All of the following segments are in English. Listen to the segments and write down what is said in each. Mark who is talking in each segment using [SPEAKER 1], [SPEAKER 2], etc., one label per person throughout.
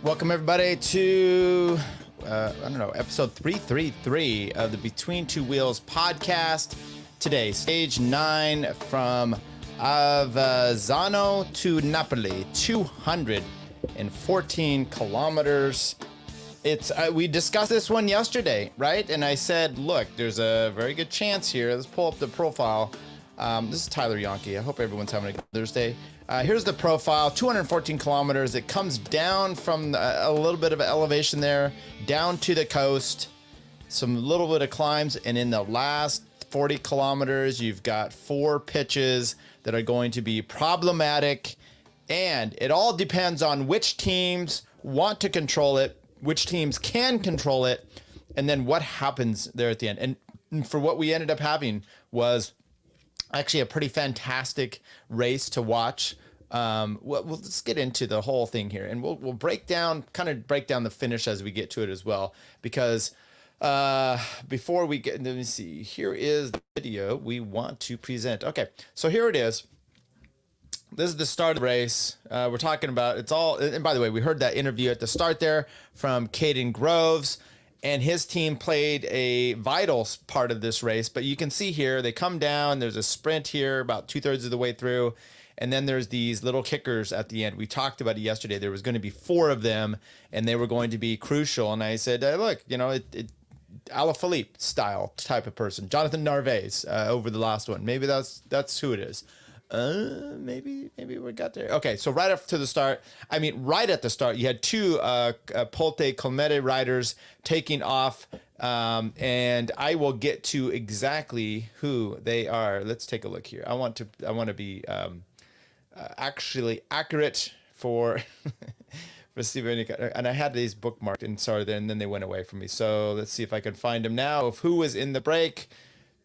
[SPEAKER 1] Welcome everybody to, episode 333 of the Between Two Wheels podcast. Today, stage 9 from Avezzano to Napoli, 214 kilometers. We discussed this one yesterday, right? And I said, look, there's a very good chance here. Let's pull up the profile. This is Tyler Yonke. I hope everyone's having a good Thursday. Here's the profile, 214 kilometers. It comes down from a little bit of elevation there, down to the coast, some little bit of climbs, and in the last 40 kilometers, you've got 4 pitches that are going to be problematic, and it all depends on which teams want to control it, which teams can control it, and then what happens there at the end. And for what we ended up having was actually a pretty fantastic race to watch. Let's get into the whole thing here, and we'll break down the finish as we get to it as well, because before we get, let me see, here is the video we want to present. Okay, so here it is. This is the start of the race. We're talking about, it's all, and by the way, we heard that interview at the start there from Caden Groves, and his team played a vital part of this race. But you can see here, they come down, there's a sprint here about 2/3 of the way through, and then there's these little kickers at the end. We talked about it yesterday. There was going to be 4 of them, and they were going to be crucial. And I said, look, Alaphilippe style type of person, Jonathan Narvaez over the last one. Maybe that's who it is. Maybe we got there. Okay, so right at the start, you had 2 Polte Comete riders taking off, and I will get to exactly who they are. Let's take a look here. I want to be actually accurate for for Steven, and I had these bookmarked, and then they went away from me. So let's see if I can find them now of who was in the break.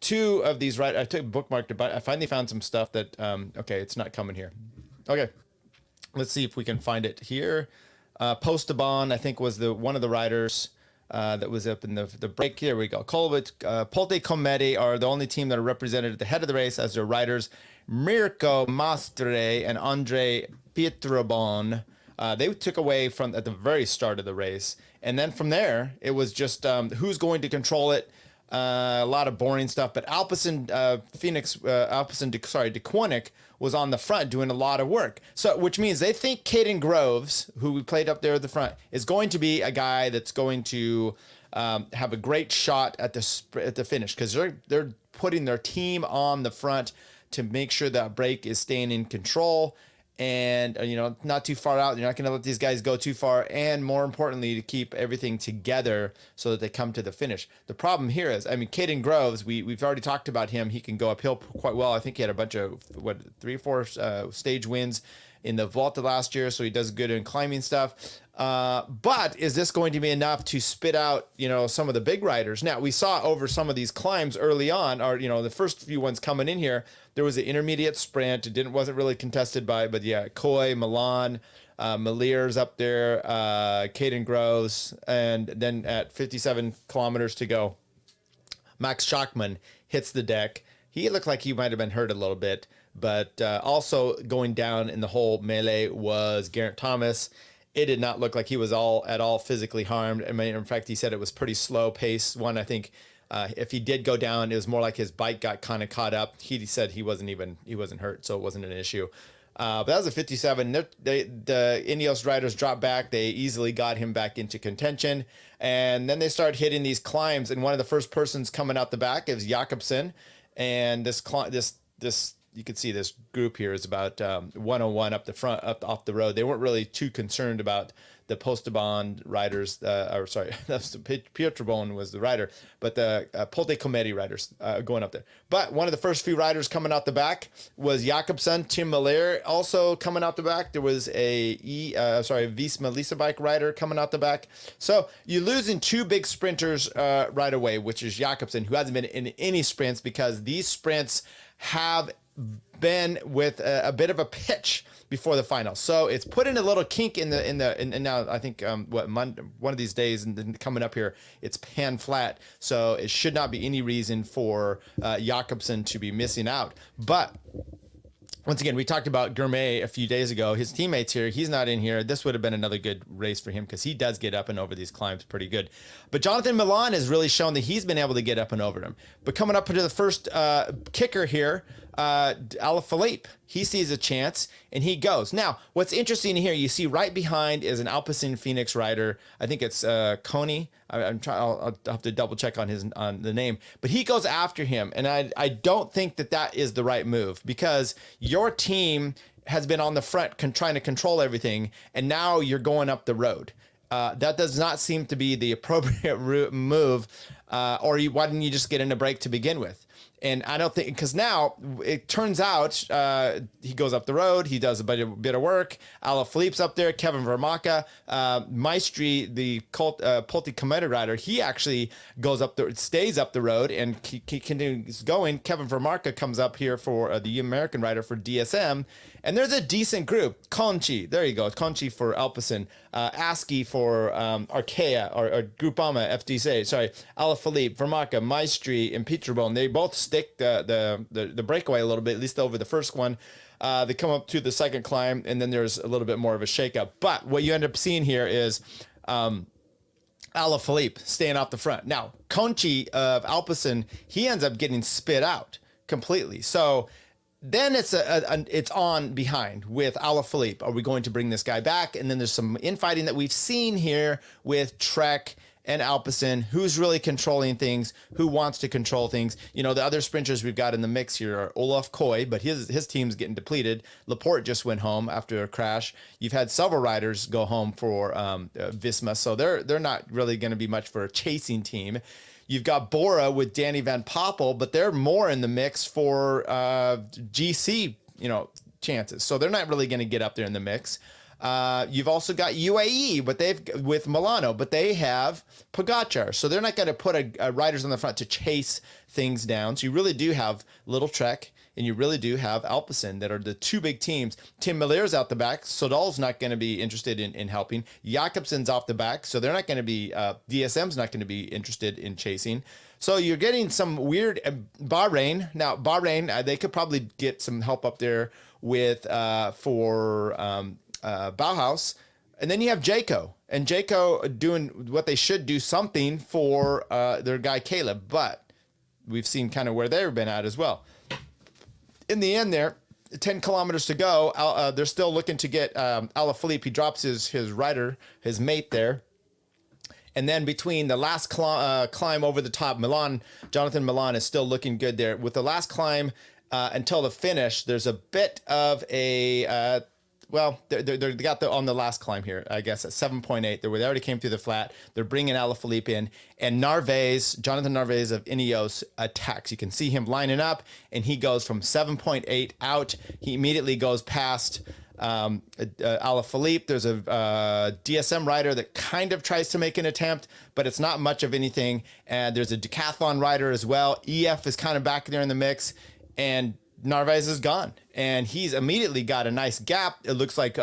[SPEAKER 1] 2 of these, right? I took bookmarked, but I finally found some stuff that, okay, it's not coming here. Okay, let's see if we can find it here. Postabon, I think, was one of the riders that was up in the break. Here we go. Polte Comete are the only team that are represented at the head of the race as their riders, Mirko Mastre and Andre Pietrobon. They took away from at the very start of the race, and then from there, it was just who's going to control it. A lot of boring stuff, but Alpecin DeQuonic was on the front doing a lot of work. So, which means they think Caden Groves, who we played up there at the front, is going to be a guy that's going to have a great shot at the finish, because they're putting their team on the front to make sure that break is staying in control. And, not too far out. You're not going to let these guys go too far. And more importantly, to keep everything together so that they come to the finish. The problem here is, Caden Groves, we've already talked about him. He can go uphill quite well. I think he had a bunch of, 3 or 4 stage wins in the Volta last year. So he does good in climbing stuff. But is this going to be enough to spit out, some of the big riders? Now, we saw over some of these climbs early on, or, the first few ones coming in here, there was an intermediate sprint. It wasn't really contested but yeah, Coy, Milan, Malier's up there, Caden Groves, and then at 57 kilometers to go, Max Schachmann hits the deck. He looked like he might have been hurt a little bit, but also going down in the whole melee was Geraint Thomas. It did not look like he was at all physically harmed. In fact, he said it was pretty slow pace one. I think if he did go down, it was more like his bike got kind of caught up. He said he wasn't hurt, so it wasn't an issue. But that was a 57. The Ineos riders dropped back. They easily got him back into contention, and then they started hitting these climbs. And one of the first persons coming out the back is Jakobsen, and this you can see this group here is about 101 up the front, off the road. They weren't really too concerned about the Postabon riders, that's the Pietrobon was the rider, but the Polte Comete riders going up there. But one of the first few riders coming out the back was Jakobsen. Tim Malier also coming out the back. There was a Visma Lisa bike rider coming out the back. So you're losing 2 big sprinters right away, which is Jakobsen, who hasn't been in any sprints because these sprints have been with a bit of a pitch before the final, so it's put in a little kink in now I think one of these days and then coming up here it's pan flat, so it should not be any reason for Jakobsen to be missing out. But once again, we talked about Gourmet a few days ago. His teammates here, he's not in here. This would have been another good race for him because he does get up and over these climbs pretty good. But Jonathan Milan has really shown that he's been able to get up and over them. But coming up to the first kicker here, Alaphilippe, he sees a chance and he goes. Now, what's interesting here, you see right behind is an Alpecin Phoenix rider. I think it's Coney. I'm trying. I'll have to double check on the name, but he goes after him, and I don't think that is the right move because your team has been on the front trying to control everything, and now you're going up the road. That does not seem to be the appropriate move, or why didn't you just get in a break to begin with? And I don't think, because now it turns out he goes up the road, he does a bit of work. Alaphilippe's up there, Kevin Vermaca, Maestri, the Polti Cometa rider, he actually goes up stays up the road and he continues going. Kevin Vermaca comes up here for the American rider for DSM. And there's a decent group. Conchi, there you go. Conchi for Alpecin, ASCII for Arkea or Groupama FDC. Sorry, Alaphilippe, Vermaca, Maestri, and Peterbone. They both stick the breakaway a little bit, at least over the first one. They come up to the second climb, and then there's a little bit more of a shakeup. But what you end up seeing here is Alaphilippe staying off the front. Now, Conchi of Alpecin, he ends up getting spit out completely. So then it's on behind with Alaphilippe. Are we going to bring this guy back? And then there's some infighting that we've seen here with Trek and Alpecin. Who's really controlling things? Who wants to control things? You know, the other sprinters we've got in the mix here are Olaf Koy, but his team's getting depleted. Laporte just went home after a crash. You've had several riders go home for Visma, so they're not really going to be much for a chasing team. You've got Bora with Danny Van Poppel, but they're more in the mix for GC, chances. So they're not really going to get up there in the mix. You've also got UAE, but with Milano, but they have Pogacar. So they're not going to put riders on the front to chase things down. So you really do have Little Trek and you really do have Alpecin that are the two big teams. Tim Miller's out the back. Sodal's not going to be interested in helping. Jakobsen's off the back. So they're not going to be, DSM's not going to be interested in chasing. So you're getting some weird Bahrain. Now, Bahrain, they could probably get some help up there with, for Bauhaus. And then you have Jayco. And Jayco doing what they should do, something for their guy Caleb. But we've seen kind of where they've been at as well. In the end there, 10 kilometers to go, they're still looking to get Alaphilippe. He drops his rider, his mate there. And then between the last climb over the top, Jonathan Milan is still looking good there. With the last climb until the finish, there's a bit of a... they got on the last climb here, I guess, at 7.8. They already came through the flat. They're bringing Alaphilippe in. And Jonathan Narvaez of Ineos attacks. You can see him lining up, and he goes from 7.8 out. He immediately goes past Alaphilippe. There's a DSM rider that kind of tries to make an attempt, but it's not much of anything. And there's a decathlon rider as well. EF is kind of back there in the mix. And Narvaez is gone, and he's immediately got a nice gap. It looks like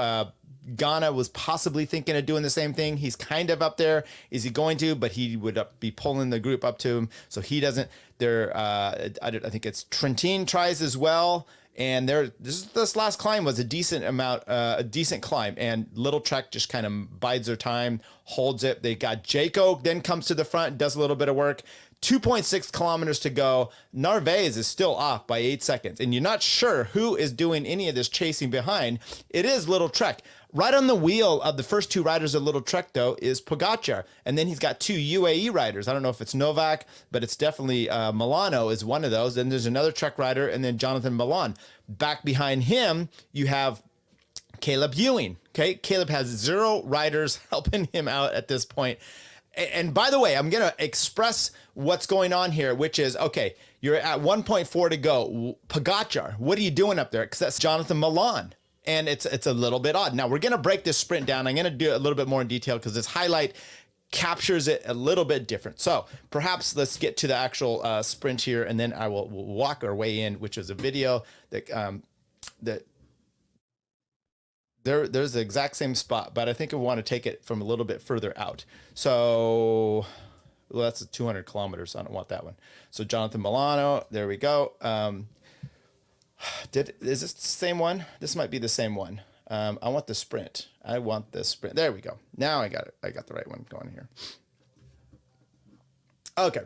[SPEAKER 1] Ghana was possibly thinking of doing the same thing. He's kind of up there. Is he going to? But he would be pulling the group up to him, so he doesn't. I think it's Trentin tries as well, and this last climb was a decent climb, and Little Trek just kind of bides their time, holds it. They got Jayco, then comes to the front, does a little bit of work. 2.6 kilometers to go. Narvaez is still off by 8 seconds, and you're not sure who is doing any of this chasing behind. It is Little Trek. Right on the wheel of the first two riders of Little Trek, though, is Pogacar, and then he's got two UAE riders. I don't know if it's Novak, but it's definitely Milano is one of those. Then there's another Trek rider, and then Jonathan Milan. Back behind him, you have Caleb Ewing. Okay, Caleb has 0 riders helping him out at this point. And by the way, I'm going to express what's going on here, which is, okay, you're at 1.4 to go. Pogacar, what are you doing up there? Because that's Jonathan Milan. And it's a little bit odd. Now, we're going to break this sprint down. I'm going to do it a little bit more in detail because this highlight captures it a little bit different. So perhaps let's get to the actual sprint here, and then I will walk our way in, which is a video that there's the exact same spot, but I think I want to take it from a little bit further out. So, well, that's 200 kilometers. So I don't want that one. So Jonathan Milano, there we go. Is this the same one? This might be the same one. I want the sprint. I want the sprint. There we go. Now I got it. I got the right one going here. Okay.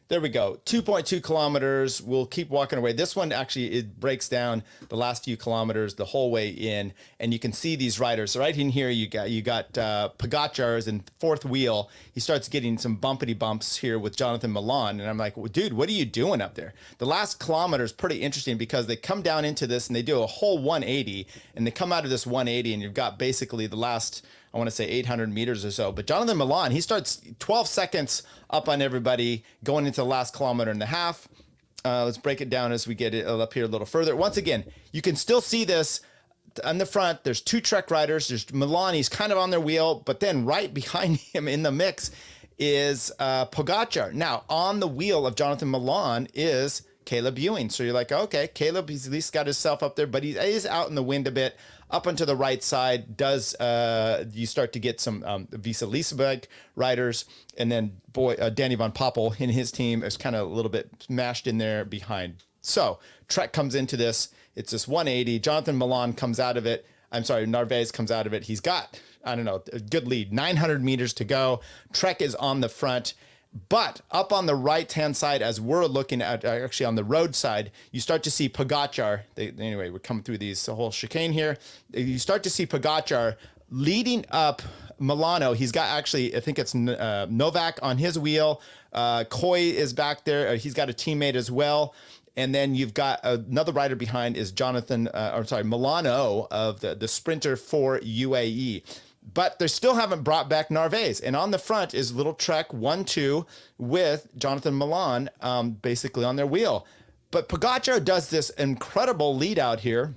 [SPEAKER 1] There we go. 2.2 kilometers. We'll keep walking away. This one actually, it breaks down the last few kilometers the whole way in, and you can see these riders. So right in here, you got Pogacar is in fourth wheel. He starts getting some bumpity bumps here with Jonathan Milan, and I'm like, well, dude, what are you doing up there? The last kilometer is pretty interesting because they come down into this and they do a whole 180, and they come out of this 180, and you've got basically the last, I want to say 800 meters or so. But Jonathan Milan, he starts 12 seconds up on everybody going into the last kilometer and a half. Let's break it down as we get it up here a little further. Once again, you can still see this on the front. There's two Trek riders. There's Milan. He's kind of on their wheel, but then right behind him in the mix is Pogacar. Now, on the wheel of Jonathan Milan is Caleb Ewing. So you're like, okay, Caleb, he's at least got himself up there, but he is out in the wind a bit. Up onto the right side does you start to get some Visa Leasebike riders, and then Danny Van Poppel and his team is kind of a little bit smashed in there behind. So Trek comes into this. It's this 180. Jonathan Milan comes out of it. I'm sorry, Narvaez comes out of it. He's got, I don't know, a good lead. 900 meters to go. Trek is on the front. But up on the right-hand side, as we're looking at, actually on the road side, you start to see Pogacar. Anyway, we're coming through the whole chicane here. You start to see Pogacar leading up Milano. He's got actually, I think it's Novak on his wheel. Coy is back there. He's got a teammate as well. And then you've got another rider behind is Milano of the sprinter for UAE. But they still haven't brought back Narvaez. And on the front is little Trek 1-2 with Jonathan Milan basically on their wheel. But Pogacar does this incredible lead out here.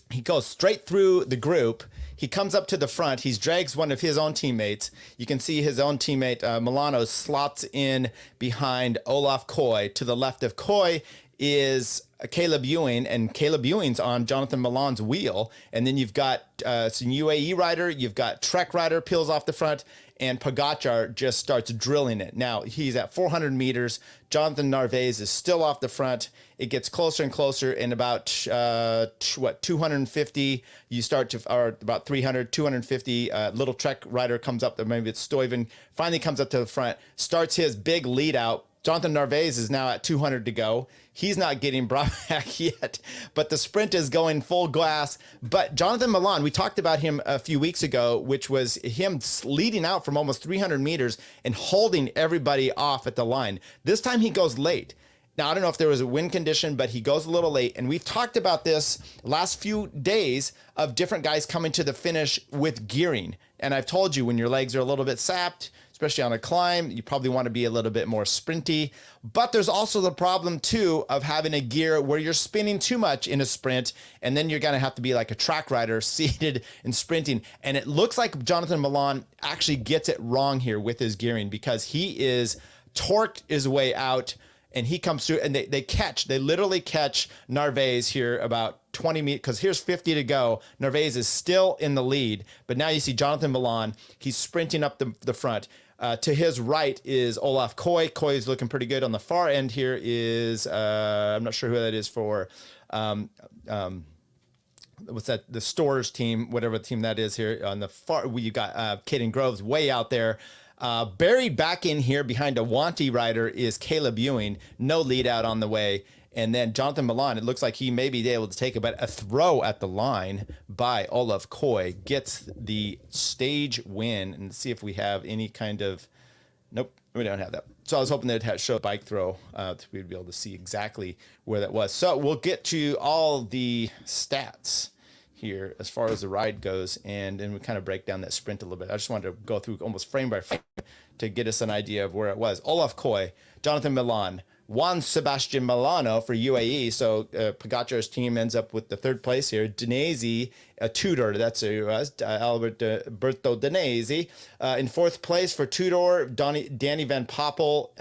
[SPEAKER 1] He goes straight through the group. He comes up to the front. He drags one of his own teammates. You can see his own teammate, Milano, slots in behind Olaf Koy. To the left of Koy is Caleb Ewing, and Caleb Ewing's on Jonathan Milan's wheel. And then you've got some UAE rider, you've got Trek rider peels off the front, and Pogacar just starts drilling it. Now he's at 400 meters. Jonathan Narvaez is still off the front. It gets closer and closer, and about 250, you start to, or about 300, 250, little Trek rider comes up there, maybe it's Stuyven, finally comes up to the front, starts his big lead out. Jonathan Narvaez is now at 200 to go. He's not getting brought back yet, but the sprint is going full gas. But Jonathan Milan, we talked about him a few weeks ago, which was him leading out from almost 300 meters and holding everybody off at the line. This time he goes late. Now, I don't know if there was a wind condition, but he goes a little late. And we've talked about this last few days of different guys coming to the finish with gearing. And I've told you, when your legs are a little bit sapped, especially on a climb, you probably want to be a little bit more sprinty. But there's also the problem too of having a gear where you're spinning too much in a sprint, and then you're going to have to be like a track rider seated and sprinting. And it looks like Jonathan Milan actually gets it wrong here with his gearing, because he is torqued his way out, and he comes through, and they literally catch Narvaez here about 20 meters, because here's 50 to go. Narvaez is still in the lead, but now you see Jonathan Milan, he's sprinting up the front. To his right is Olaf Koy. Koy is looking pretty good. On the far end here is, I'm not sure who that is for, what's that, the Stores team, whatever team that is here. On the far, you got Caden Groves way out there. Buried back in here behind a Wanty rider is Caleb Ewing. No lead out on the way. And then Jonathan Milan, it looks like he may be able to take it, but a throw at the line by Olaf Koy gets the stage win. And see if we have any kind of, nope, we don't have that. So I was hoping they'd show a bike throw. We'd be able to see exactly where that was. So we'll get to all the stats here as far as the ride goes, and then we kind of break down that sprint a little bit. I just wanted to go through almost frame by frame to get us an idea of where it was. Olaf Koy, Jonathan Milan, Juan Sebastian Milano for UAE. So Pogacar's team ends up with the third place here. Danesi, Tudor, that's who it was, Alberto Danesi. In fourth place for Tudor, Danny Van Poppel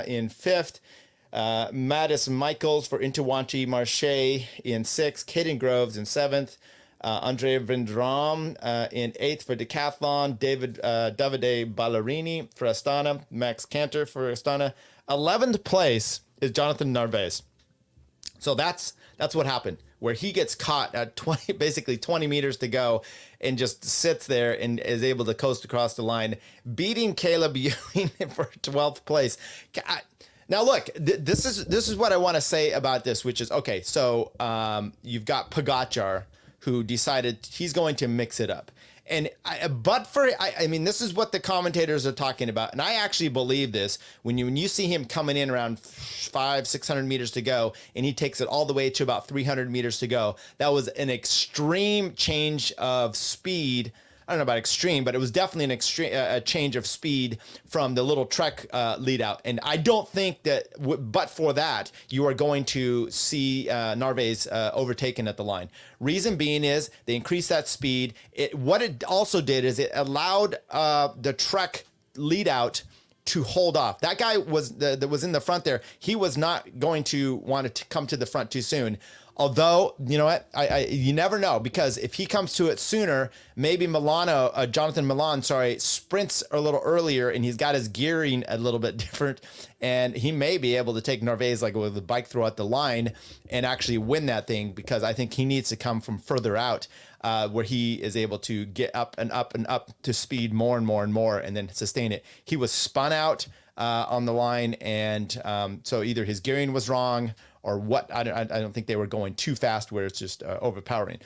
[SPEAKER 1] in fifth. Mattis Michaels for Interwanti Marche in sixth. Caden Groves in seventh. Andre Vendram in eighth for Decathlon. Davide Ballerini for Astana. Max Cantor for Astana. 11th place is Jonathan Narvaez. So that's what happened. where he gets caught at 20, basically 20 meters to go, and just sits there and is able to coast across the line, beating Caleb Ewing for 12th place. Now look, this is what I want to say about this, which is, okay, so you've got Pogačar, who decided he's going to mix it up. And I mean, this is what the commentators are talking about, and I actually believe this. When you see him coming in around 500-600 meters to go, and he takes it all the way to about 300 meters to go, that was an extreme change of speed. I don't know about extreme, but it was definitely an extreme change of speed from the little Trek lead out. And I don't think that, but for that, you are going to see Narvaez overtaken at the line. Reason being is they increased that speed. What it also did is it allowed the Trek lead out to hold off. That guy that was in the front there. He was not going to want to come to the front too soon. Although, you know what, you never know, because if he comes to it sooner, maybe Jonathan Milan, sprints a little earlier, and he's got his gearing a little bit different, and he may be able to take Narvaez like with a bike throw at the line and actually win that thing, because I think he needs to come from further out, where he is able to get up and up and up to speed more and more and more, and then sustain it. He was spun out on the line, and so either his gearing was wrong or what. I don't think they were going too fast where it's just overpowering.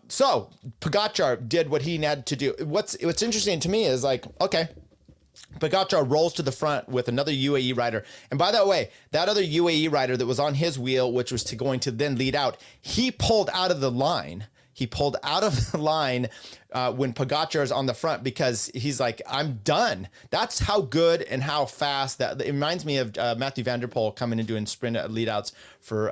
[SPEAKER 1] So Pogačar did what he had to do. What's interesting to me is, like, okay, Pogačar rolls to the front with another UAE rider. And by the way, that other UAE rider that was on his wheel, which was going to then lead out, he pulled out of the line. He pulled out of the line when Pogačar is on the front, because he's like, I'm done. That's how good and how fast that. It reminds me of Matthew Van Der Poel coming and doing sprint lead outs for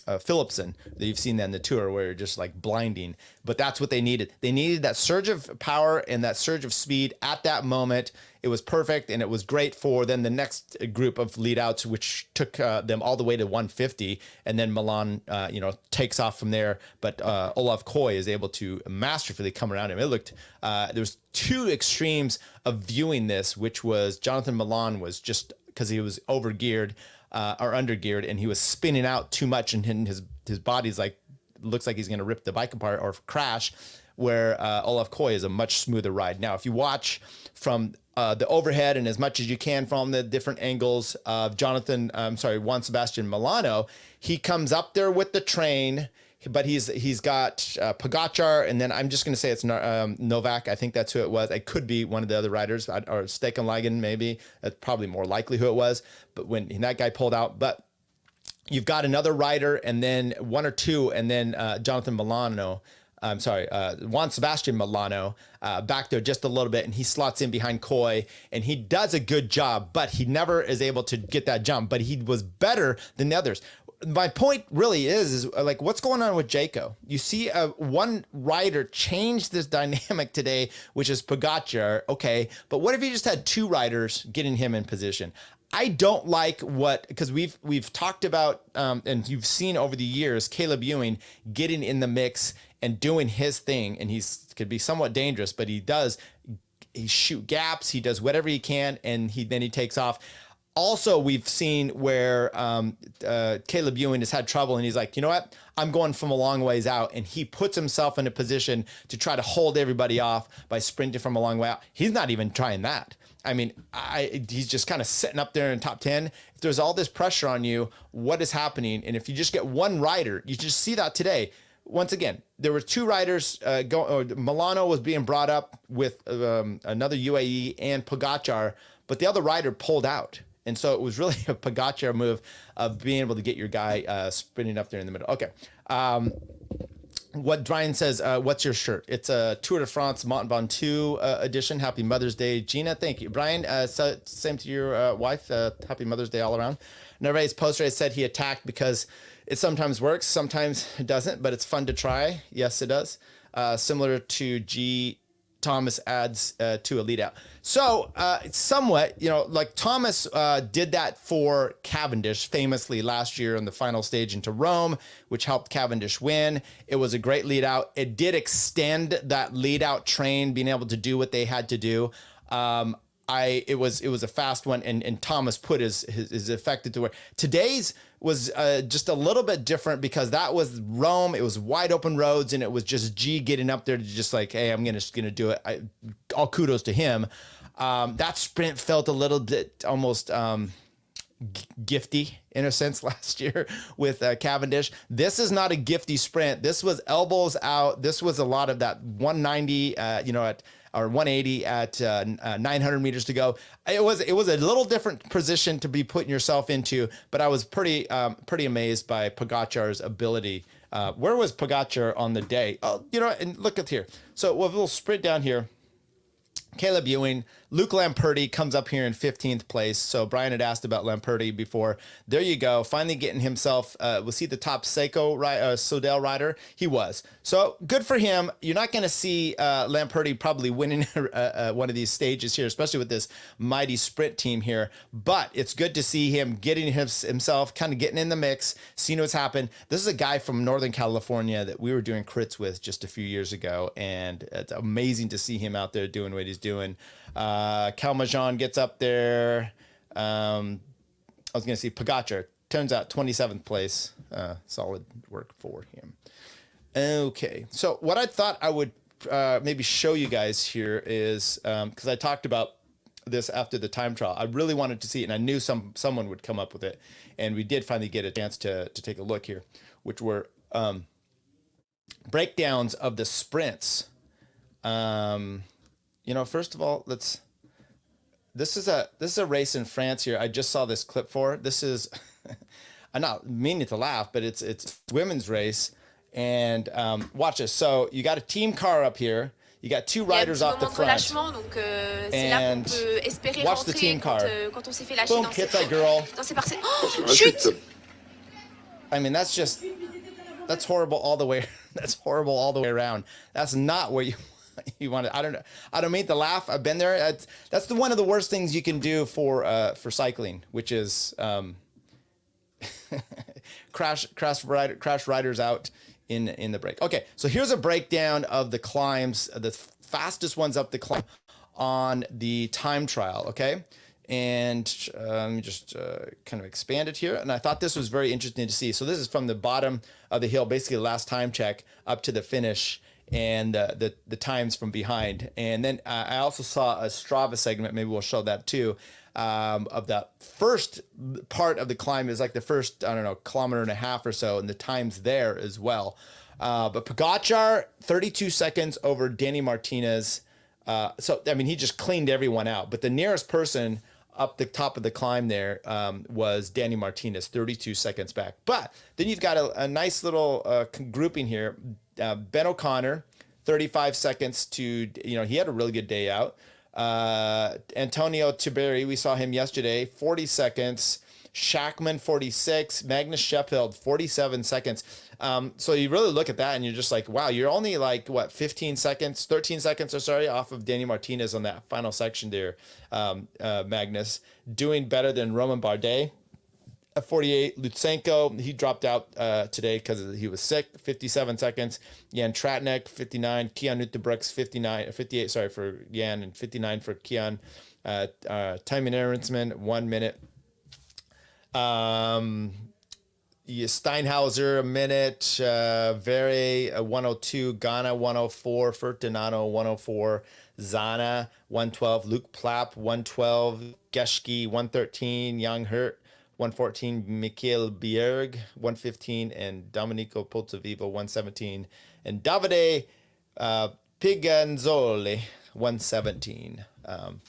[SPEAKER 1] Philipsen that you've seen that in the Tour, where you're just like blinding. But that's what they needed. They needed that surge of power and that surge of speed at that moment. It was perfect, and it was great for then the next group of lead outs, which took them all the way to 150, and then Milan, takes off from there. But Olaf Koy is able to masterfully come around him. It looked there was two extremes of viewing this, which was Jonathan Milan was just because he was overgeared or undergeared, and he was spinning out too much, and his body's like looks like he's going to rip the bike apart or crash. Where Olaf Koy is a much smoother ride. Now, if you watch from the overhead and as much as you can from the different angles of Juan Sebastian Milano, he comes up there with the train, but he's got Pogačar, and then I'm just going to say it's Novak. I think that's who it was. It could be one of the other riders, or Stekenlagen maybe. That's probably more likely who it was. But when that guy pulled out, but you've got another rider, and then one or two, and then Jonathan Milano. Juan Sebastian Milano back there just a little bit, and he slots in behind Koy, and he does a good job, but he never is able to get that jump, but he was better than the others. My point really is like, what's going on with Jayco? You see one rider change this dynamic today, which is Pogačar. Okay, but what if you just had two riders getting him in position? I don't like because we've talked about and you've seen over the years Caleb Ewing getting in the mix and doing his thing, and could be somewhat dangerous, but he shoot gaps, he does whatever he can, and then he takes off. Also, we've seen where Caleb Ewing has had trouble, and he's like, you know what? I'm going from a long ways out, and he puts himself in a position to try to hold everybody off by sprinting from a long way out. He's not even trying that. I mean, he's just kind of sitting up there in top 10. If there's all this pressure on you, what is happening? And if you just get one rider, you just see that today. Once again, there were two riders. Milano was being brought up with another UAE and Pogačar, but the other rider pulled out. And so it was really a Pogačar move of being able to get your guy sprinting up there in the middle. Okay. What Brian says, what's your shirt? It's a Tour de France Mont Ventoux edition. Happy Mother's Day, Gina. Thank you. Brian, same to your wife. Happy Mother's Day all around. Narvaez post-race said he attacked because it sometimes works, sometimes it doesn't, but it's fun to try. Yes, it does. Similar to G. Thomas adds to a lead out. So somewhat, like Thomas did that for Cavendish famously last year in the final stage into Rome, which helped Cavendish win. It was a great lead out. It did extend that lead out train, being able to do what they had to do. It was a fast one, and Thomas put his effect into it. Today's was just a little bit different because that was Rome. It was wide open roads, and it was just G getting up there to just like, hey, I'm just gonna do it. All kudos to him. That sprint felt a little bit almost gifty in a sense last year with Cavendish. This is not a gifty sprint. This was elbows out. This was a lot of that 190, or 180 at 900 meters to go. It was a little different position to be putting yourself into, but I was pretty amazed by Pogacar's ability. Where was Pogacar on the day? Oh, and look at here. So we'll have a little sprint down here. Caleb Ewing, Luke Lamperti comes up here in 15th place. So Brian had asked about Lamperti before. There you go. Finally getting himself, was he the top Sodal rider? He was. So good for him. You're not going to see Lamperti probably winning one of these stages here, especially with this mighty sprint team here. But it's good to see him getting himself kind of getting in the mix, seeing what's happened. This is a guy from Northern California that we were doing crits with just a few years ago. And it's amazing to see him out there doing what he's doing. Calmajon gets up there. I was going to see Pogacar. Turns out 27th place. Solid work for him. Okay. So what I thought I would maybe show you guys here is, because I talked about this after the time trial. I really wanted to see it, and I knew someone would come up with it. And we did finally get a chance to take a look here, which were breakdowns of the sprints. First of all, this is a race in France here. I just saw this clip for. This is, I'm not meaning to laugh, but it's women's race. And watch this. So you got a team car up here. You got two riders off the front. And watch the team car. Boom, hits that girl. Shoot! I mean, that's horrible all the way. That's horrible all the way around. That's not what you want to. I don't mean to laugh. I've been there. That's one of the worst things you can do for cycling, which is crash riders out in the break. Okay, so here's a breakdown of the climbs, the fastest ones up the climb on the time trial. Okay, and let me just kind of expand it here. And I thought this was very interesting to see. So this is from the bottom of the hill, basically the last time check up to the finish, and the times from behind. And then I also saw a Strava segment, maybe we'll show that too, of that first part of the climb is like the first, I don't know, kilometer and a half or so, and the times there as well. But Pogacar, 32 seconds over Danny Martinez. So, I mean, he just cleaned everyone out. But the nearest person up the top of the climb there was Danny Martinez, 32 seconds back. But then you've got a nice little grouping here. Ben O'Connor, 35 seconds to, he had a really good day out. Antonio Tiberi, we saw him yesterday, 40 seconds. Shackman, 46. Magnus Sheffield, 47 seconds. So you really look at that and you're just like, wow, you're only like, 13 seconds off of Danny Martinez on that final section there. Magnus doing better than Roman Bardet. 48. Lutsenko, he dropped out today because he was sick. 57 seconds. Jan Tratnik, 59. Kian Utebrooks, 58. Sorry for Jan, and 59 for Kian. Timon Ahrensman, 1 minute. Steinhauser, a minute. Vere, 102. Ghana, 104. Furtinano, 104. Zana, 112. Luke Plapp, 112. Geschke, 113. Young Hurt, 114, Mikhail Bjerg, 115, and Domenico Pozzovivo, 117, and Davide Piganzoli, 117.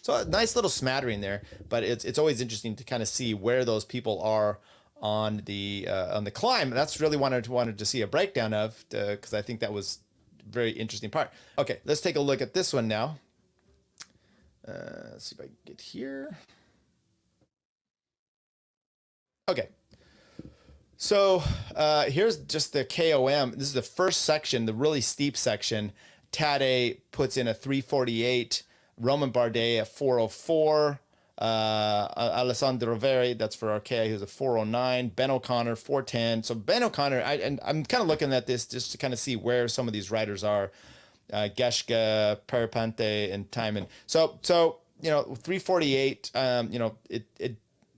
[SPEAKER 1] So a nice little smattering there, but it's always interesting to kind of see where those people are on the climb. That's really wanted to see a breakdown of, because I think that was a very interesting part. Okay, let's take a look at this one now. Let's see if I can get here. Okay, so here's just the KOM. This is the first section, the really steep section. Tadej puts in a 3:48. Roman Bardet a 4:04. Alessandro Veri, that's for Arkea, he was a 4:09. Ben O'Connor 4:10. So Ben O'Connor, I'm kind of looking at this just to kind of see where some of these riders are. Geschke, Peripante, and Timon. So 3:48.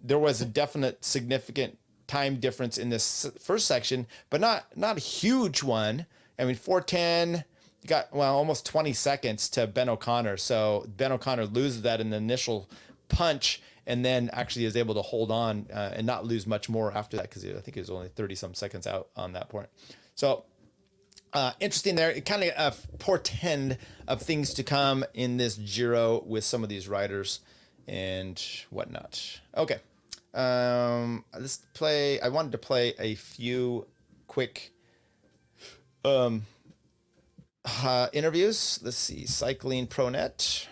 [SPEAKER 1] There was a definite significant time difference in this first section, but not a huge one. I mean, 4:10, you got almost 20 seconds to Ben O'Connor. So Ben O'Connor loses that in the initial punch, and then actually is able to hold on and not lose much more after that, because I think it was only 30 some seconds out on that point. So interesting there. It kind of portend of things to come in this Giro with some of these riders and whatnot. Okay. Let's play. I wanted to play a few quick interviews. Let's see. Cycling ProNet.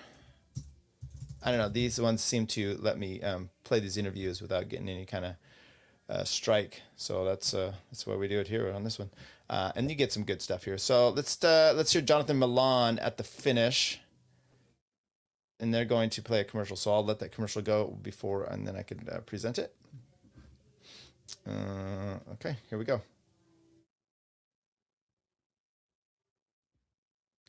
[SPEAKER 1] I don't know. These ones seem to let me play these interviews without getting any kind of strike. So that's why we do it here on this one. And you get some good stuff here. So let's hear Jonathan Milan at the finish. And they're going to play a commercial. So I'll let that commercial go before, and then I can present it. Okay, here we go.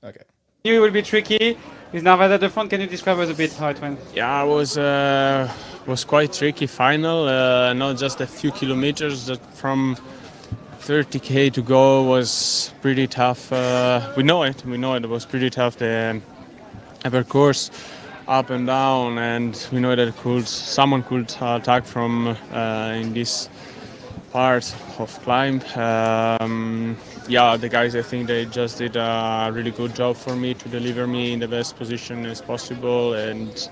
[SPEAKER 1] Okay.
[SPEAKER 2] It will be tricky. Is Narvaez at the front? Can you describe us a bit how it went?
[SPEAKER 3] Yeah, it was quite tricky final. Not just a few kilometers. That from 30k to go was pretty tough. We know it. It was pretty tough. The course up and down, and we know that someone could attack from in this part of climb. Yeah, the guys, I think they just did a really good job for me to deliver me in the best position as possible, and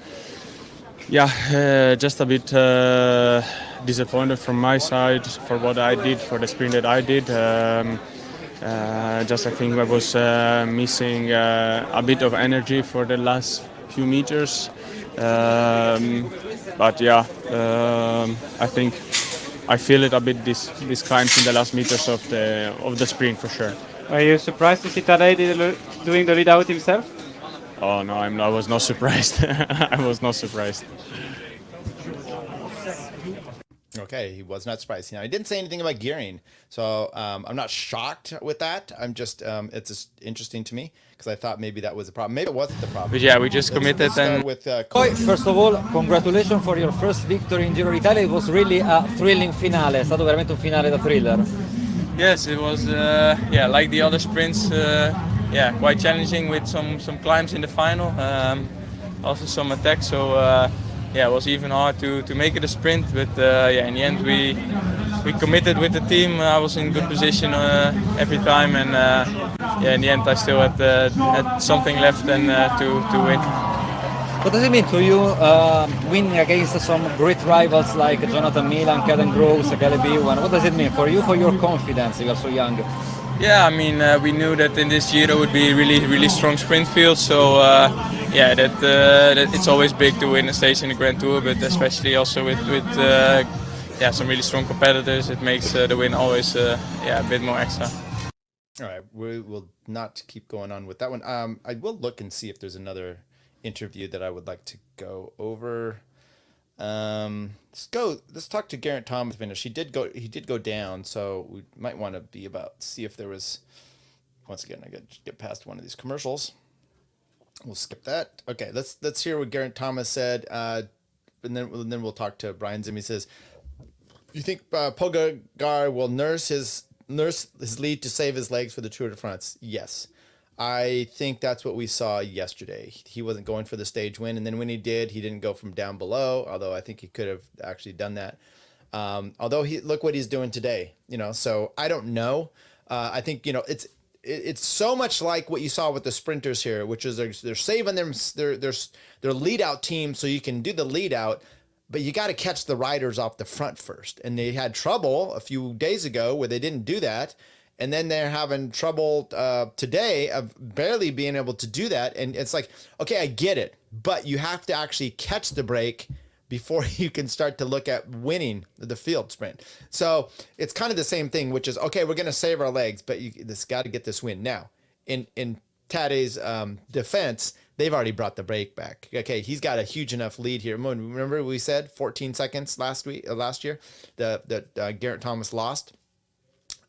[SPEAKER 3] yeah, just a bit disappointed from my side for what I did, for the sprint that I did. Just I think I was missing a bit of energy for the last few meters, but yeah, I think I feel it a bit this climbs in the last meters of the sprint for sure.
[SPEAKER 2] Were you surprised to see Tadej doing the lead out himself?
[SPEAKER 3] Oh no, I was not surprised. I was not surprised.
[SPEAKER 1] Okay, he was not surprised. Now, he didn't say anything about gearing, so I'm not shocked with that. I'm just it's just interesting to me, because I thought maybe that was the problem. Maybe it wasn't the problem.
[SPEAKER 3] But yeah, we just committed and.
[SPEAKER 4] First of all, congratulations for your first victory in Giro d'Italia. It was really a thrilling finale. È stato veramente un finale da thriller.
[SPEAKER 3] Yes, it was. Yeah, like the other sprints. Yeah, quite challenging with some climbs in the final. Also some attacks. So. Yeah, it was even hard to make it a sprint, but yeah, in the end we committed with the team. I was in good position every time, and yeah, in the end I still had something left and to win.
[SPEAKER 4] What does it mean to you winning against some great rivals like Jonathan Milan, Caden Groves, Caleb Ewan? What does it mean for you, for your confidence? You are so young.
[SPEAKER 3] Yeah, I mean, we knew that in this Giro would be really strong sprint field. So yeah, that it's always big to win a stage in the Grand Tour, but especially also with yeah, some really strong competitors, it makes the win always yeah, a bit more extra.
[SPEAKER 1] All right, we will not keep going on with that one. I will look and see if there's another interview that I would like to go over. Let's talk to Geraint Thomas finish. He did go down, so we might want to see if there was, once again, I got to get past one of these commercials. We'll skip that. Okay, let's hear what Geraint Thomas said, and then we'll talk to Brian Zim. He says, "You think Pogacar will nurse his lead to save his legs for the Tour de France?" Yes. I think that's what we saw yesterday. He wasn't going for the stage win, and then when he did, he didn't go from down below, although I think he could have actually done that. Although look what he's doing today, so I don't know. I think, it's so much like what you saw with the sprinters here, which is they're saving their lead out team so you can do the lead out, but you got to catch the riders off the front first. And they had trouble a few days ago where they didn't do that. And then they're having trouble today of barely being able to do that. And it's like, okay, I get it, but you have to actually catch the break before you can start to look at winning the field sprint. So it's kind of the same thing, which is, okay, we're going to save our legs, but this got to get this win. Now, in Tadej's defense, they've already brought the break back. Okay, he's got a huge enough lead here. Remember we said 14 seconds last year that Geraint Thomas lost?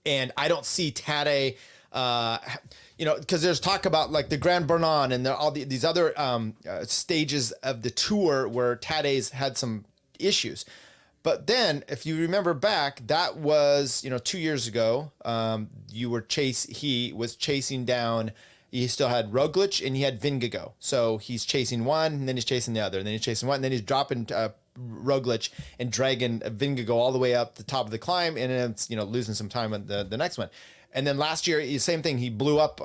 [SPEAKER 1] And I don't see Tadej, because there's talk about like the Grand Bernard and these other stages of the tour where Tadej's had some issues. But then, if you remember back, that was 2 years ago. He was chasing down. He still had Roglic and he had Vingegaard. So he's chasing one, and then he's chasing the other, and then he's chasing one, and then he's dropping Roglic and dragging Vingegaard all the way up the top of the climb, and then it's losing some time on the next one. And then last year, same thing. He blew up,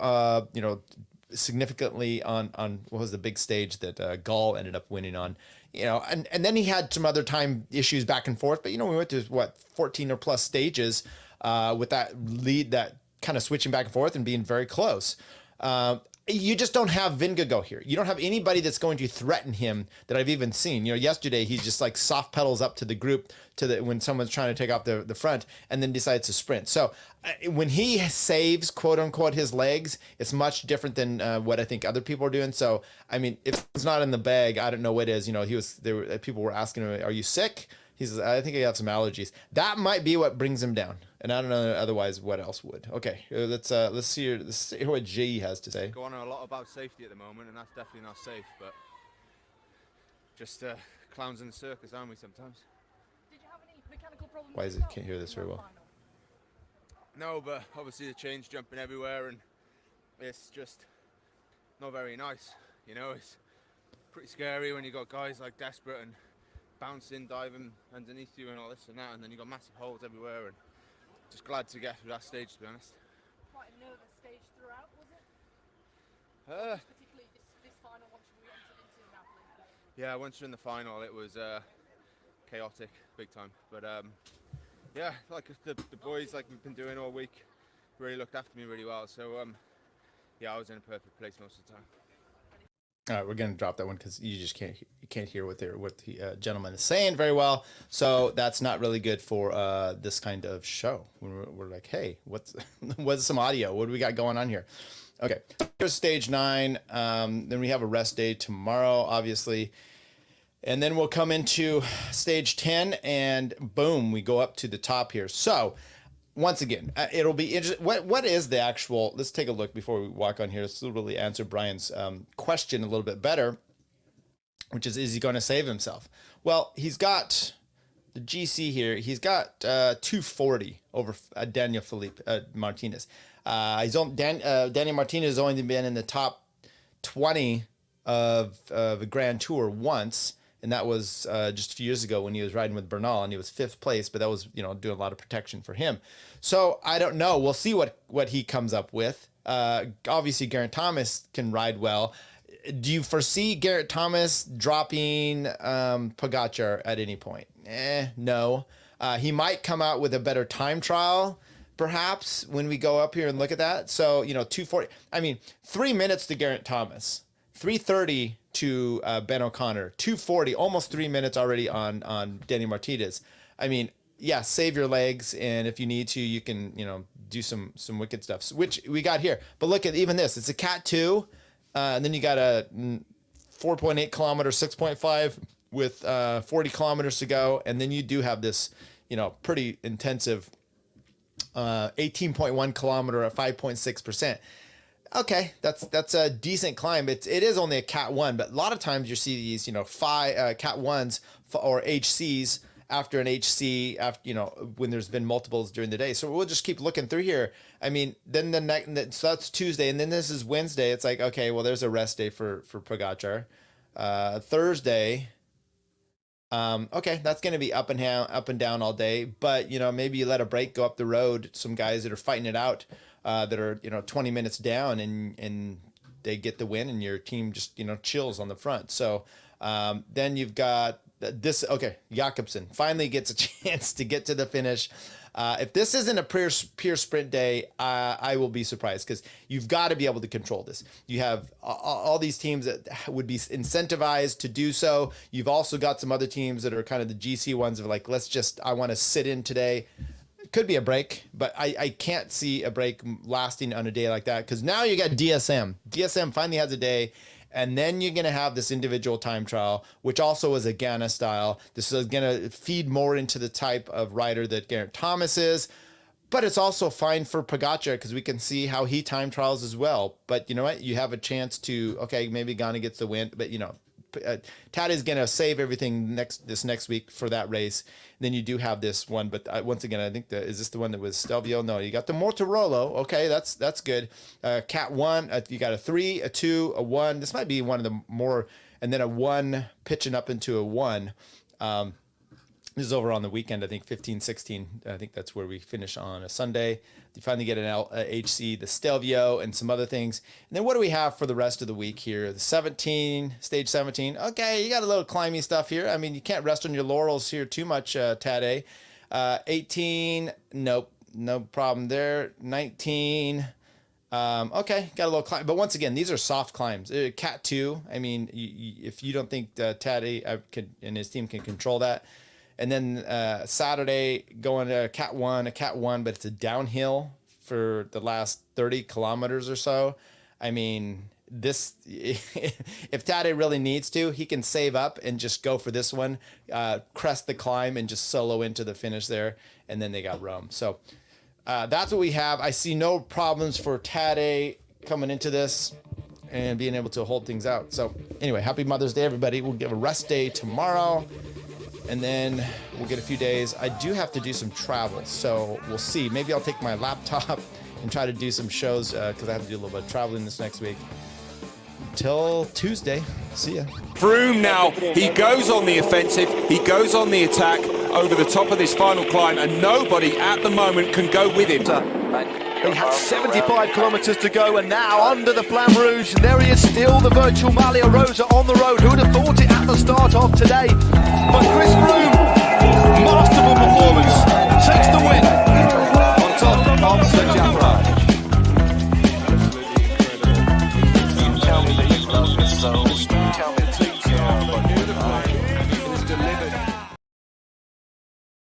[SPEAKER 1] significantly on what was the big stage that Gall ended up winning on. And then he had some other time issues back and forth. But we went to 14 or plus stages with that lead, that kind of switching back and forth and being very close. You just don't have Vingegaard here. You don't have anybody that's going to threaten him that I've even seen. Yesterday he's just like soft pedals up to the group when someone's trying to take off the front, and then decides to sprint. So when he saves, quote unquote, his legs, it's much different than what I think other people are doing. So I mean, if it's not in the bag, I don't know what is. People were asking him, "Are you sick?" He says, "I think I have some allergies." That might be what brings him down, and I don't know otherwise what else would. Okay, let's see what Jay has to say.
[SPEAKER 5] Go on a lot about safety at the moment, and that's definitely not safe. But just clowns in the circus, aren't we? Sometimes.
[SPEAKER 6] Did you have any mechanical problems?
[SPEAKER 1] Why is it can't hear this very well?
[SPEAKER 5] No, but obviously the chain's jumping everywhere, and it's just not very nice. It's pretty scary when you got guys like Desperate and bouncing, diving underneath you and all this and that, and then you got massive holes everywhere, and just glad to get through that stage, to be honest.
[SPEAKER 6] Quite a nervous stage throughout, was it?
[SPEAKER 5] Particularly
[SPEAKER 6] this final once we entered into Napoli.
[SPEAKER 5] Yeah, once you're in the final, it was chaotic, big time. But yeah, like the boys, like we've been doing all week, really looked after me really well. So yeah, I was in a perfect place most of the time.
[SPEAKER 1] All right, we're gonna drop that one because you just can't hear what the gentleman is saying very well. So that's not really good for this kind of show. We're like, hey, what's some audio? What do we got going on here? Okay, here's stage 9. Then we have a rest day tomorrow, obviously, and then we'll come into stage 10, and boom, we go up to the top here. So once again, it'll be interesting. What is the actual? Let's take a look before we walk on here. Let's really answer Brian's question a little bit better, which is he going to save himself? Well, he's got the GC here. He's got 240 over Daniel Martinez. Daniel Martinez has only been in the top 20 of a Grand Tour once. And that was just a few years ago when he was riding with Bernal, and he was 5th place, but that was, doing a lot of protection for him. So I don't know. We'll see what he comes up with. Obviously, Geraint Thomas can ride well. Do you foresee Geraint Thomas dropping Pogacar at any point? No. He might come out with a better time trial, perhaps, when we go up here and look at that. So, 240. I mean, 3 minutes to Geraint Thomas. 3:30 to Ben O'Connor, 2:40, almost 3 minutes already on Danny Martinez. I mean, yeah, save your legs, and if you need to, you can do some wicked stuff, which we got here. But look at even this; it's a Cat 2, and then you got a 4.8 kilometer, 6.5 with 40 kilometers to go, and then you do have this pretty intensive 18.1 kilometer at 5.6%. Okay, that's a decent climb. It is only a Cat 1, but a lot of times you see these, Cat 1s or HCs after an HC, after when there's been multiples during the day. So we'll just keep looking through here. I mean, then so that's Tuesday, and then this is Wednesday. It's like, okay, well, there's a rest day for Pogacar. Thursday. Okay, that's going to be up and down all day, but maybe you let a break go up the road. Some guys that are fighting it out. That are 20 minutes down and they get the win, and your team just chills on the front. So then you've got this. Okay, Jakobsen finally gets a chance to get to the finish. If this isn't a pure sprint day, I will be surprised, because you've got to be able to control this. You have all these teams that would be incentivized to do so. You've also got some other teams that are kind of the GC ones of like, I want to sit in today. Could be a break, but I can't see a break lasting on a day like that, because now you got DSM. DSM finally has a day, and then you're going to have this individual time trial, which also is a Ghana style. This is going to feed more into the type of rider that Geraint Thomas is, but it's also fine for Pogacar, because we can see how he time trials as well. But you know what? You have a chance to, okay, maybe Ghana gets the win, but Taddy's going to save everything this next week for that race. Then you do have this one, but once again, I think is this the one that was Stelvio? No, you got the Mortarolo. Okay, that's good. Cat 1, you got a 3, a 2, a 1. This might be one of the more, and then a 1 pitching up into a 1. This is over on the weekend, I think 15, 16. I think that's where we finish on a Sunday. You finally get an HC, the Stelvio, and some other things. And then what do we have for the rest of the week here? The 17, stage 17. Okay, you got a little climby stuff here. I mean, you can't rest on your laurels here too much, Tade. 18, nope, no problem there. 19, okay, got a little climb. But once again, these are soft climbs. Cat 2, I mean, if you don't think Tade and his team can control that. And then Saturday, going to a Cat 1, but it's a downhill for the last 30 kilometers or so. I mean, this, if Tade really needs to, he can save up and just go for this one, crest the climb and just solo into the finish there. And then they got Rome. So that's what we have. I see no problems for Tade coming into this and being able to hold things out. So anyway, happy Mother's Day, everybody. We'll give a rest day tomorrow. And then we'll get a few days. I do have to do some travel, so we'll see. Maybe I'll take my laptop and try to do some shows because I have to do a little bit of traveling this next week. Until Tuesday. See ya.
[SPEAKER 7] Froome now, he goes on the offensive, he goes on the attack over the top of this final climb, and nobody at the moment can go with him.
[SPEAKER 8] He had 75 kilometres to go, and now under the Flamme Rouge, and there he is still, the virtual Maglia Rosa on the road. Who would have thought it at the start of today? But Chris Froome, masterful performance.